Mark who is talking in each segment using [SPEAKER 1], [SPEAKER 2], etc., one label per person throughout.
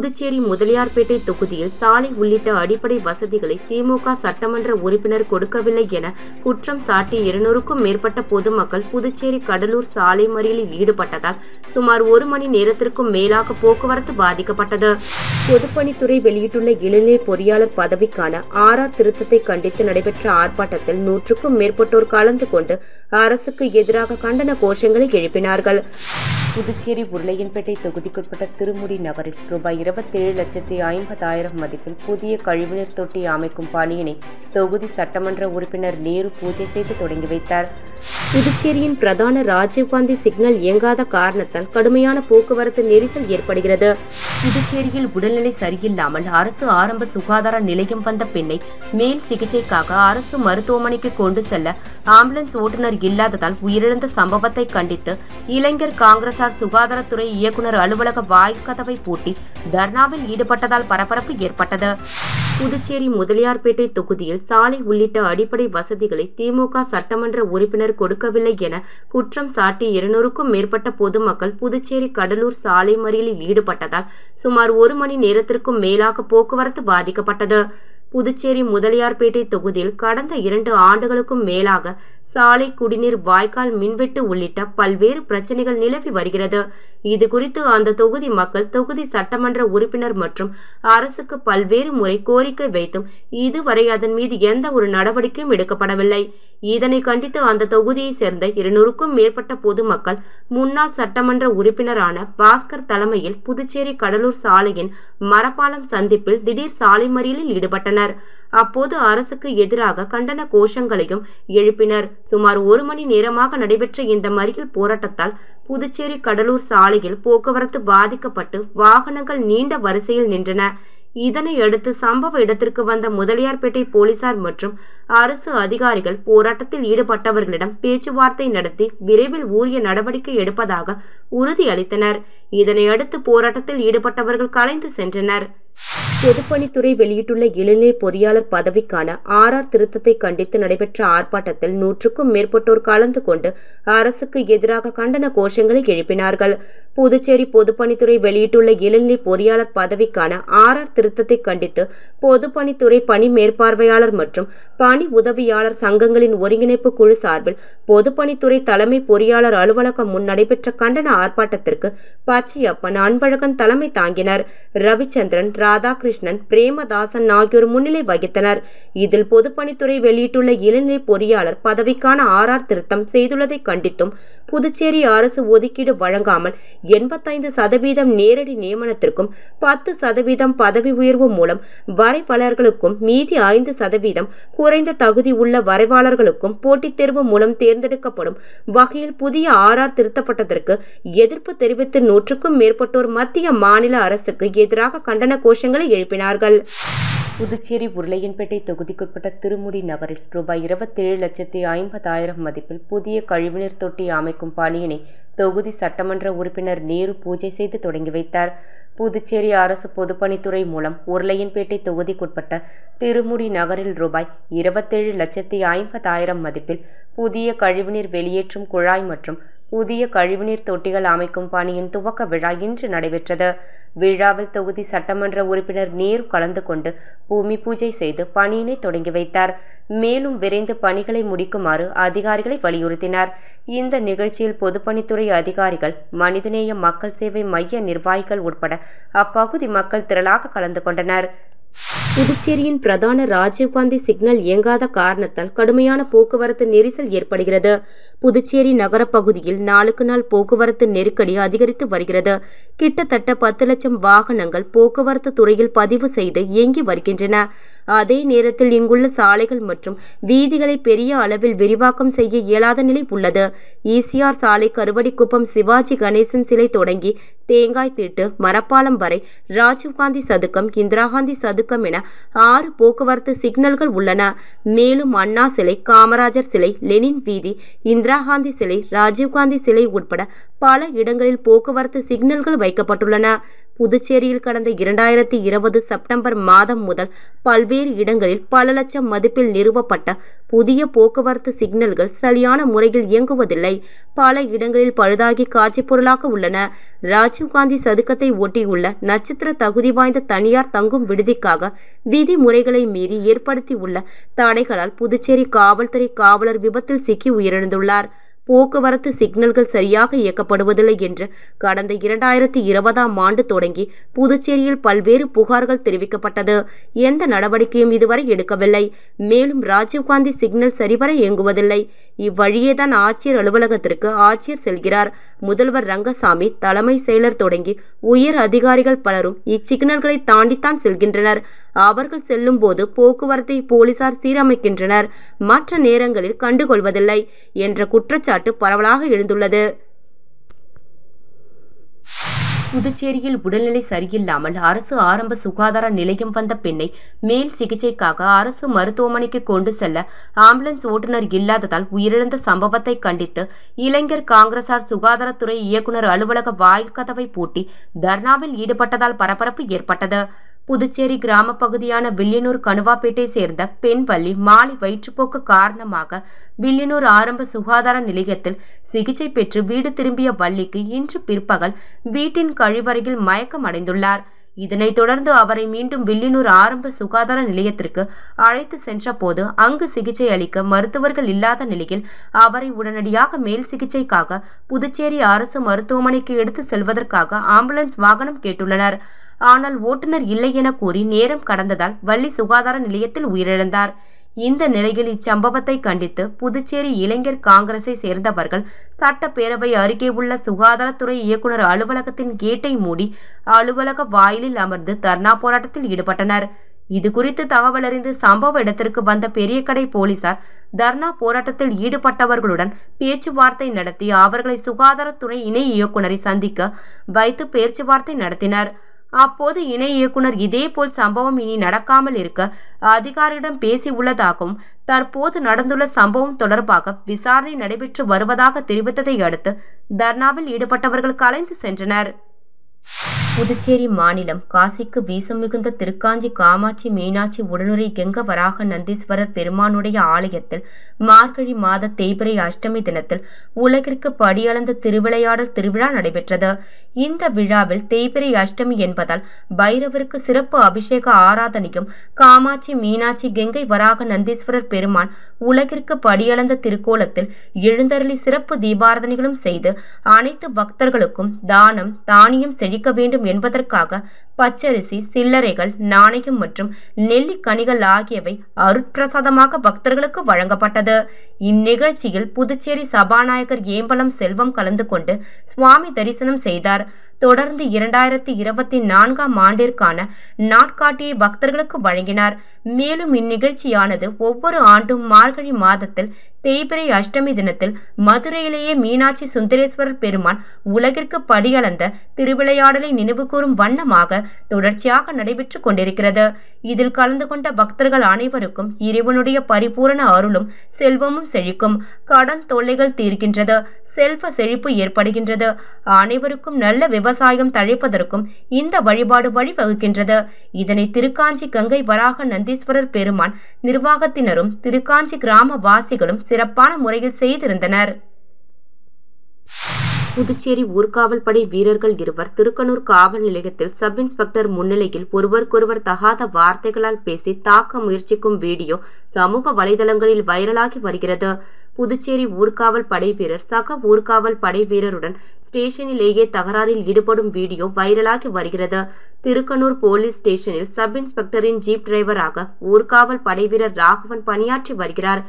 [SPEAKER 1] புதுச்சேரி முதலியார்பேட்டை தொகுதியில் சாலை உள்ளிட்ட அடிப்படை வசதிகளை திமுக சட்டமன்ற உறுப்பினர் கொடுக்கவில்லை என குற்றம் சாட்டி 200க்கும் மேற்பட்ட பொதுமக்கள் புதுச்சேரி கடலூர் சாலை மறியலில் ஈடுபட்டதால் சுமார் 1 மணி நேரத்திற்கும் மேலாக போக்குவரத்து பாதிக்கப்பட்டது. பொதுப்பணித்துறை வெளியிட்டுள்ள இளநிலை பொறியாளர் பதவிக்கான ஆர்ஆர் திருத்தத்தை கண்டித்து நடைபெற்ற ஆர்ப்பாட்டத்தில் 100க்கும் மேற்பட்டோர் கலந்து கொண்டு அரசுக்கு எதிராக கண்டன கோஷங்களை எழுப்பினார்கள். புதுச்சேரி உருளையன்பேட்டை தொகுதிக்குட்பட்ட திருமுடி நகரில் ரூபாய் 27,50,000 மதிப்பில் புதிய கழிவுநீர் தொட்டி அமைக்கும் பணியினை தொகுதி சட்டமன்ற உறுப்பினர் நேரு பூஜை செய்து தொடங்கி வைத்தார். புதுச்சேரியின் பிரதான ராஜீவ்காந்தி சிக்னல் இயங்காத காரணத்தால் கடுமையான போக்குவரத்து நெரிசல் ஏற்படுகிறது. புதுச்சேரியில் உடல்நிலை சரியில்லாமல் அரசு ஆரம்ப சுகாதார நிலையம் வந்த பெண்ணை மேல் சிகிச்சைக்காக அரசு மருத்துவமனைக்கு கொண்டு செல்ல ஆம்புலன்ஸ் ஓட்டுநர் இல்லாததால் உயிரிழந்த சம்பவத்தை கண்டித்து இளைஞர் காங்கிரசார் சுகாதாரத்துறை இயக்குநர் அலுவலக வாய்க்கதவை பூட்டி தர்ணாவில் ஈடுபட்டதால் பரபரப்பு ஏற்பட்டது. புதுச்சேரி முதலியார்பேட்டை தொகுதியில் சாலை உள்ளிட்ட அடிப்படை வசதிகளை திமுக சட்டமன்ற உறுப்பினர் கொடுக்கவில்லை என குற்றம் சாட்டி 200க்கும் மேற்பட்ட பொதுமக்கள் புதுச்சேரி கடலூர் சாலை மறியலில் ஈடுபட்டதால் சுமார் 1 மணி நேரத்திற்கும் மேலாக போக்குவரத்து பாதிக்கப்பட்டது. புதுச்சேரி முதலியார்பேட்டை தொகுதியில் கடந்த 2 ஆண்டுகளுக்கும் மேலாக சாலை, குடிநீர், வாய்க்கால், மின்வெட்டு உள்ளிட்ட பல்வேறு பிரச்சனைகள் நிலவி வருகிறது. இதுகுறித்து அந்த தொகுதி மக்கள் தொகுதி சட்டமன்ற உறுப்பினர் மற்றும் அரசுக்கு பல்வேறு முறை கோரிக்கை வைத்தும் இதுவரை அதன் மீது எந்த ஒரு நடவடிக்கையும் எடுக்கப்படவில்லை. இதனை கண்டித்து அந்த தொகுதியை சேர்ந்த 200க்கும் மேற்பட்ட பொதுமக்கள் முன்னாள் சட்டமன்ற உறுப்பினரான பாஸ்கர் தலைமையில் புதுச்சேரி கடலூர் சாலையின் மரப்பாலம் சந்திப்பில் திடீர் சாலை மறியலில் ஈடுபட்டனர். அப்போது அரசுக்கு எதிராக கண்டன கோஷங்களையும் எழுப்பினர். சுமார் 1 மணி நேரமாக நடைபெற்ற இந்த மறியல் போராட்டத்தால் புதுச்சேரி கடலூர் சாலையில் போக்குவரத்து பாதிக்கப்பட்டு வாகனங்கள் நீண்ட வரிசையில் நின்றன. இதனை அடுத்து சம்பவ இடத்திற்கு வந்த முதலியார்பேட்டை போலீசார் மற்றும் அரசு அதிகாரிகள் போராட்டத்தில் ஈடுபட்டவர்களிடம் பேச்சுவார்த்தை நடத்தி விரைவில் உரிய நடவடிக்கை எடுப்பதாக உறுதியளித்தனர். இதனை அடுத்து போராட்டத்தில் ஈடுபட்டவர்கள் கலைந்து சென்றனர். பொதுப்பணித்துறை வெளியிட்டுள்ள இளநிலை பொறியாளர் பதவிக்கான ஆர்ஆர் திருத்தத்தை கண்டித்து நடைபெற்ற ஆர்ப்பாட்டத்தில் 100க்கும் மேற்பட்டோர் கலந்து கொண்டு அரசுக்கு எதிராக கண்டன கோஷங்களை எழுப்பினார்கள். புதுச்சேரி பொதுப்பணித்துறை வெளியிட்டுள்ள இளநிலை பொறியாளர் பதவிக்கான ஆர்ஆர் திருத்தத்தை கண்டித்து பொதுப்பணித்துறை பணி மேற்பார்வையாளர் மற்றும் பணி உதவியாளர் சங்கங்களின் ஒருங்கிணைப்பு குழு சார்பில் பொதுப்பணித்துறை தலைமை பொறியாளர் அலுவலகம் முன் நடைபெற்ற கண்டன ஆர்ப்பாட்டத்திற்கு பச்சையப்பன், அன்பழகன் தலைமை தாங்கினர். ரவிச்சந்திரன், ராதாகிருஷ்ணன், பிரேமதாசன் ஆகியோர் முன்னிலை வகித்தனர். இதில் பொதுப்பணித்துறை வெளியிட்டுள்ள இளநிலை பொறியாளர் பதவிக்கான ஆர்ஆர் திருத்தம் செய்துள்ளதை கண்டித்தும் புதுச்சேரி அரசு ஒதுக்கீடு வழங்காமல் 85% நேரடி நியமனத்திற்கும் 10% பதவி உயர்வு மூலம் வரைவாளர்களுக்கும் மீதி 5% குறைந்த தகுதி உள்ள வரைவாளர்களுக்கும் போட்டித் தேர்வு மூலம் தேர்ந்தெடுக்கப்படும் வகையில் புதிய ஆர்ஆர் திருத்தப்பட்டதற்கு எதிர்ப்பு தெரிவித்து 100க்கும் மேற்பட்டோர் மத்திய மாநில அரசுக்கு எதிராக கண்டன கோஷங்களை எழுப்பினார்கள். புதுச்சேரி உருளையன்பேட்டை தொகுதிக்குட்பட்ட திருமுடி நகரில் ரூபாய் 27,50,000 மதிப்பில் புதிய கழிவுநீர் தொட்டி அமைக்கும் பணியினை தொகுதி சட்டமன்ற உறுப்பினர் நேரு பூஜை செய்து தொடங்கி வைத்தார். புதுச்சேரி அரசு பொதுப்பணித்துறை மூலம் உருளையன்பேட்டை தொகுதிக்குட்பட்ட திருமுடி நகரில் ரூபாய் 27,50,000 மதிப்பில் புதிய கழிவுநீர் வெளியேற்றும் குழாய் மற்றும் புதிய கழிவுநீர் தொட்டிகள் அமைக்கும் பணியின் துவக்க விழா இன்று நடைபெற்றது. விழாவில் தொகுதி சட்டமன்ற உறுப்பினர் நேரு கலந்து கொண்டு பூமி பூஜை செய்து பணியினை தொடங்கி வைத்தார். மேலும் விரைந்து பணிகளை முடிக்குமாறு அதிகாரிகளை வலியுறுத்தினார். இந்த நிகழ்ச்சியில் பொதுப்பணித்துறை அதிகாரிகள், மனிதநேய மக்கள் சேவை மைய நிர்வாகிகள் உட்பட அப்பகுதி மக்கள் திரளாக கலந்து கொண்டனர். புதுச்சேரியின் பிரதான ராஜீவ்காந்தி சிக்னல் இயங்காத காரணத்தால் கடுமையான போக்குவரத்து நெரிசல் ஏற்படுகிறது. புதுச்சேரி நகர பகுதியில் நாளுக்கு நாள் போக்குவரத்து நெருக்கடி அதிகரித்து வருகிறது. கிட்டத்தட்ட 10 லட்சம் வாகனங்கள் போக்குவரத்து துறையில் பதிவு செய்து இயங்கி வருகின்றன. அதே நேரத்தில் இங்குள்ள சாலைகள் மற்றும் வீதிகளை பெரிய அளவில் விரிவாக்கம் செய்ய இயலாத நிலை உள்ளது. ஈசிஆர் சாலை கருவடிக்குப்பம் சிவாஜி கணேசன் சிலை தொடங்கி தேங்காய் திட்டு, மரப்பாலம் வரை ராஜீவ்காந்தி சதுக்கம், இந்திரா காந்தி சதுக்கம் என 6 போக்குவரத்து சிக்னல்கள் உள்ளன. மேலும் அண்ணா சிலை, காமராஜர் சிலை, லெனின் வீதி, இந்திரா காந்தி சிலை, ராஜீவ்காந்தி சிலை உட்பட பல இடங்களில் போக்குவரத்து சிக்னல்கள் வைக்கப்பட்டுள்ளன. புதுச்சேரியில் கடந்த 2020 செப்டம்பர் மாதம் முதல் பல்வேறு இடங்களில் பல லட்சம் மதிப்பில் நிறுவப்பட்ட புதிய போக்குவரத்து சிக்னல்கள் சரியான முறையில் இயங்குவதில்லை. பல இடங்களில் பழுதாகி காட்சி பொருளாக உள்ளன. ராஜீவ்காந்தி சதுக்கத்தை ஒட்டியுள்ள நட்சத்திர தகுதி வாய்ந்த தனியார் தங்கும் விடுதிக்காக விதிமுறைகளை மீறி ஏற்படுத்தியுள்ள தடைகளால் புதுச்சேரி காவல்துறை காவலர் விபத்தில் சிக்கி உயிரிழந்துள்ளார். போக்குவரத்து சிக்னல்கள் சரியாக இயக்கப்படுவதில்லை என்று கடந்த 2020ஆம் ஆண்டு தொடங்கி புதுச்சேரியில் பல்வேறு புகார்கள் தெரிவிக்கப்பட்டது. எந்த நடவடிக்கையும் இதுவரை எடுக்கவில்லை. மேலும் ராஜீவ்காந்தி சிக்னல் சரிவர இயங்குவதில்லை. இவ்வழியேதான் ஆட்சியர் அலுவலகத்திற்கு ஆட்சியர் செல்கிறார். முதல்வர் ரங்கசாமி, தலைமை செயலர் தொடங்கி உயர் அதிகாரிகள் பலரும் இச்சிக்னல்களை தாண்டித்தான் செல்கின்றனர். அவர்கள் செல்லும் போது போக்குவரத்தை போலீசார் சீரமைக்கின்றனர், மற்ற நேரங்களில் கண்டுகொள்வதில்லை என்ற குற்றச்சாட்டு பரவலாக எழுந்துள்ளது. புதுச்சேரியில் உடல்நிலை சரியில்லாமல் அரசு ஆரம்ப சுகாதார நிலையம் வந்த பெண்ணை மேல் சிகிச்சைக்காக அரசு மருத்துவமனைக்கு கொண்டு செல்ல ஆம்புலன்ஸ் ஓட்டுநர் இல்லாததால் உயிரிழந்த சம்பவத்தை கண்டித்து இளைஞர் காங்கிரசார் சுகாதாரத்துறை இயக்குநர் அலுவலக வாயிற்கதவை பூட்டி தர்ணாவில் ஈடுபட்டதால் பரபரப்பு ஏற்பட்டது. புதுச்சேரி கிராம பகுதியான வில்லியனூர் கணுவாப்பேட்டை சேர்ந்த பெண் வள்ளி மாலை வயிற்றுப்போக்கு காரணமாக வில்லியனூர் ஆரம்ப சுகாதார நிலையத்தில் சிகிச்சை பெற்று வீடு திரும்பிய வள்ளிக்கு இன்று பிற்பகல் வீட்டின் கழிவறையில் மயக்கம் அடைந்துள்ளார். இதனைத் தொடர்ந்து அவரை மீண்டும் வில்லியனூர் ஆரம்ப சுகாதார நிலையத்திற்கு அழைத்து சென்ற போது அங்கு சிகிச்சை அளிக்க மருத்துவர்கள் இல்லாத நிலையில் அவரை உடனடியாக மேல் சிகிச்சைக்காக புதுச்சேரி அரசு மருத்துவமனைக்கு எடுத்து செல்வதற்காக ஆம்புலன்ஸ் வாகனம் கேட்டுள்ளனர். ஆனால் ஓட்டுநர் இல்லை என கூறி நேரம் கடந்ததால் வள்ளி சுகாதார நிலையத்தில் உயிரிழந்தார். இந்த நிலையில் இச்சம்பவத்தை கண்டித்து புதுச்சேரி இளைஞர் காங்கிரஸை சேர்ந்தவர்கள் சட்டப்பேரவை அருகே உள்ள சுகாதாரத்துறை இயக்குநர் அலுவலகத்தின் கேட்டை மூடி அலுவலக வாயிலில் அமர்ந்து தர்ணா போராட்டத்தில் ஈடுபட்டனர். இதுகுறித்து தகவல் அறிந்து சம்பவ இடத்திற்கு வந்த பெரியகடை போலீசார் தர்ணா போராட்டத்தில் ஈடுபட்டவர்களுடன் பேச்சுவார்த்தை நடத்தி அவர்களை சுகாதாரத்துறை இணை இயக்குநரை சந்திக்க வைத்து பேச்சுவார்த்தை நடத்தினர். அப்போது இணை இயக்குனர் இதேபோல் சம்பவம் இனி நடக்காமல் இருக்க அதிகாரியிடம் பேசி உள்ளதாகவும் தற்போது நடந்துள்ள சம்பவம் தொடர்பாக விசாரணை நடைபெற்று வருவதாக தெரிவித்ததை அடுத்து தர்ணாவில் ஈடுபட்டவர்கள் கலைந்து சென்றனர். புதுச்சேரி மாநிலம் காசிக்கு வீசம் மிகுந்த திருக்காஞ்சி காமாட்சி மீனாட்சி உடனுரை கெங்க வராக நந்தீஸ்வரர் பெருமானுடைய ஆலயத்தில் மார்கழி மாத தேய்பிறை அஷ்டமி தினத்தில் உலகிற்கு படியளந்த திருவிளையாடல் திருவிழா நடைபெற்றது. இந்த விழாவில் தேய்பிறை அஷ்டமி என்பதால் பைரவருக்கு சிறப்பு அபிஷேக ஆராதனையும் காமாட்சி மீனாட்சி கெங்கை வராக நந்தீஸ்வரர் பெருமான் உலகிற்கு படியளந்த திருக்கோலத்தில் எழுந்தருளி சிறப்பு தீபாராதனைகளும் செய்து அனைத்து பக்தர்களுக்கும் தானம் தானியம் செழிக்க வேண்டும் என்பதற்காக பச்சரிசி, சில்லறைகள், நாணயம் மற்றும் நெல்லிக்கனிகள் ஆகியவை அருட்பிரசாதமாக பக்தர்களுக்கு வழங்கப்பட்டது. இந்நிகழ்ச்சியில் புதுச்சேரி சபாநாயகர் ஏம்பலம் செல்வம் கலந்து கொண்டு சுவாமி தரிசனம் செய்தார். தொடர்ந்து 2024ஆம் ஆண்டிற்கான நாட்காட்டியை பக்தர்களுக்கு வழங்கினார். மேலும் இந்நிகழ்ச்சியானது ஒவ்வொரு ஆண்டும் மார்கழி மாதத்தில் தேய்பிறை அஷ்டமி தினத்தில் மதுரையிலேயே மீனாட்சி சுந்தரேஸ்வரர் பெருமான் உலகிற்கு படியளந்த திருவிளையாடலை நினைவுகூரும் வண்ணமாக தொடர்ச்சியாக நடைபெற்று கொண்டிருக்கிறது. இதில் கலந்து கொண்ட பக்தர்கள் அனைவருக்கும் இறைவனுடைய பரிபூரண அருளும் செல்வமும் செழிக்கும். கடன் தொல்லைகள் தீர்க்கின்றது, செல்வ செழிப்பு ஏற்படுகின்றது. அனைவருக்கும் நல்ல விவசாயம் தழைப்பதற்கும் இந்த வழிபாடு வழிவகுக்கின்றது. இதனை திருக்காஞ்சி கங்கை வராக நந்தீஸ்வரர் பெருமான் நிர்வாகத்தினரும் திருக்காஞ்சி கிராம வாசிகளும் சிறப்பான முறையில் செய்திருந்தனர். புதுச்சேரி ஊர்காவல் படை வீரர்கள் இருவர் திருக்கனூர் காவல் நிலையத்தில் சப் இன்ஸ்பெக்டர் முன்னிலையில் ஒருவருக்கொருவர் தகாத வார்த்தைகளால் பேசி தாக்க முயற்சிக்கும் வீடியோ சமூக வலைதளங்களில் வைரலாகி வருகிறது. புதுச்சேரி ஊர்காவல் படை வீரர் சக ஊர்காவல் படை வீரருடன் ஸ்டேஷனிலேயே தகராறில் ஈடுபடும் வீடியோ வைரலாகி வருகிறது. திருக்கனூர் போலீஸ் ஸ்டேஷனில் சப் இன்ஸ்பெக்டரின் ஜீப் டிரைவராக ஊர்காவல் படை வீரர் ராகவன் பணியாற்றி வருகிறார்.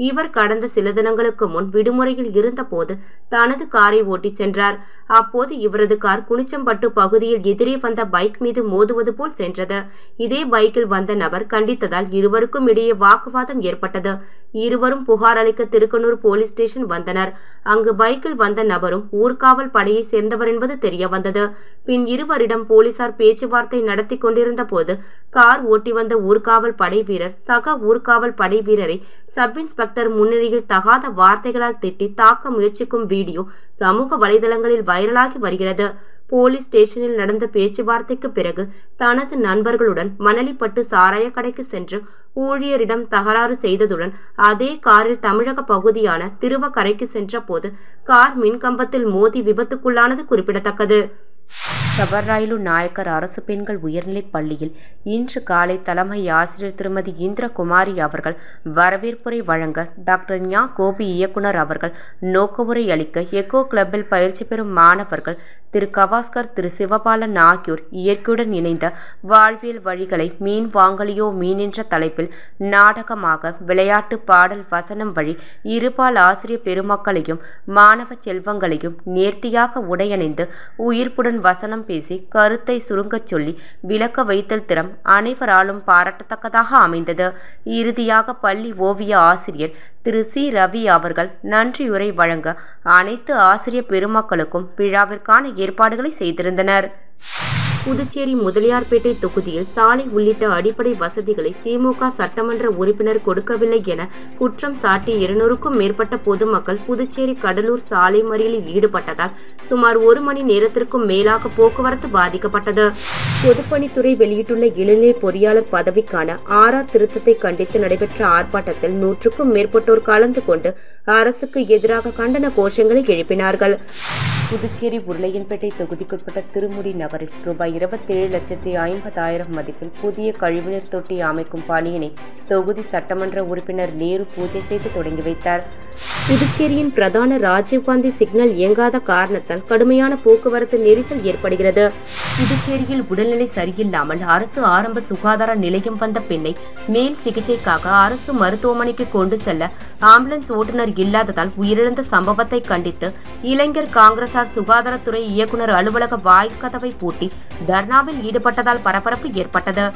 [SPEAKER 1] இவர் கடந்த சில தினங்களுக்கு முன் விடுமுறையில் இருந்தபோது தனது காரை ஓட்டி சென்றார். அப்போது இவரது கார் குனிச்சம்பட்டு பகுதியில் எதிரே வந்த பைக் மீது மோதுவது போல் சென்றது. இதே பைக்கில் வந்த நபர் கண்டித்ததால் இருவருக்கும் இடையே வாக்குவாதம் ஏற்பட்டது. இருவரும் புகார் அளிக்க திருக்கனூர் போலீஸ் ஸ்டேஷன் வந்தனர். அங்கு பைக்கில் வந்த நபரும் ஊர்காவல் படையை சேர்ந்தவர் என்பது தெரிய வந்தது. பின் இருவரிடம் போலீசார் பேச்சுவார்த்தை நடத்தி கொண்டிருந்த போது கார் ஓட்டி வந்த ஊர்காவல் படை வீரர் சக ஊர்காவல் படை வீரரை சப் இன்ஸ்பெக்டர் முன்னிலையில் தகாத வார்த்தைகளால் திட்டி தாக்க முயற்சிக்கும் வீடியோ சமூக வலைதளங்களில் வைரலாகி வருகிறது. போலீஸ் ஸ்டேஷனில் நடந்த பேச்சுவார்த்தைக்கு பிறகு தனது நண்பர்களுடன் மணலிப்பட்டு சாராய கடைக்கு சென்று ஊழியரிடம் தகராறு செய்ததுடன் அதே காரில் தமிழக பகுதியான திருவக்கரைக்கு சென்ற போது கார் மின்கம்பத்தில் மோதி விபத்துக்குள்ளானது குறிப்பிடத்தக்கது. சபர்ராயலு நாயக்கர் அரசு பெண்கள் உயர்நிலைப் பள்ளியில் இன்று காலை தலைமை ஆசிரியர் திருமதி இந்திரகுமாரி அவர்கள் வரவேற்புரை வழங்க டாக்டர் ஞா கோபி இயக்குனர் அவர்கள் நோக்கவுரை அளிக்க எக்கோ கிளப்பில் பயிற்சி பெறும் மாணவர்கள் திரு கவாஸ்கர் திரு சிவபாலன் ஆகியோர் இயற்கையுடன் இணைந்த வாழ்வியல் வழிகளை மீன் வாங்கலியோ மீன் என்ற தலைப்பில் நாடகமாக விளையாட்டு பாடல் வசனம் வழி இருபால் ஆசிரியர் பெருமக்களையும் மாணவ செல்வங்களையும் நேர்த்தியாக உடையணிந்து உயிர்ப்புடன் வசனம் பேசி கருத்தை சுருங்கச் சொல்லி விளக்க வைத்தல் திறம் அனைவராலும் பாராட்டத்தக்கதாக அமைந்தது. இறுதியாக பள்ளி ஓவிய ஆசிரியர் திரு சி ரவி அவர்கள் நன்றியுரை வழங்க அனைத்து ஆசிரியர் பெருமக்களுக்கும் விழாவிற்கான ஏற்பாடுகளை செய்திருந்தனர். புதுச்சேரி முதலியார்பேட்டை தொகுதியில் சாலை உள்ளிட்ட அடிப்படை வசதிகளை திமுக சட்டமன்ற உறுப்பினர் கொடுக்கவில்லை என குற்றம் சாட்டி 200க்கும் மேற்பட்ட பொதுமக்கள் புதுச்சேரி கடலூர் சாலை மறியலில் ஈடுபட்டதால் சுமார் 1 மணி நேரத்திற்கும் மேலாக போக்குவரத்து பாதிக்கப்பட்டது. பொதுப்பணித்துறை வெளியிட்டுள்ள இளநிலை பொறியாளர் பதவிக்கான ஆர்ஆர் திருத்தத்தை கண்டித்து நடைபெற்ற ஆர்ப்பாட்டத்தில் 100க்கும் மேற்பட்டோர் கலந்து கொண்டு அரசுக்கு எதிராக கண்டன கோஷங்களை எழுப்பினார்கள். புதுச்சேரி உருளையன்பேட்டை தொகுதிக்குட்பட்ட திருமுடி நகரில் ரூபாய் 27,50,000 மதிப்பில் புதிய கழிவுநீர் தொட்டி அமைக்கும் பணியினை தொகுதி சட்டமன்ற உறுப்பினர் நேரு பூஜை செய்து தொடங்கி வைத்தார். புதுச்சேரியின் பிரதான ராஜீவ்காந்தி சிக்னல் இயங்காத காரணத்தால் கடுமையான போக்குவரத்து நெரிசல் ஏற்படுகிறது. புதுச்சேரியில் உடல்நிலை சரியில்லாமல் அரசு ஆரம்ப சுகாதார நிலையம் வந்த பெண்ணை மேல் சிகிச்சைக்காக அரசு மருத்துவமனைக்கு கொண்டு செல்ல ஆம்புலன்ஸ் ஓட்டுநர் இல்லாததால் உயிரிழந்த சம்பவத்தை கண்டித்து இளைஞர் காங்கிரசார் சுகாதாரத்துறை இயக்குநர் அலுவலக வாய்க்கதவை பூட்டி தர்ணாவில் ஈடுபட்டதால் பரபரப்பு ஏற்பட்டது.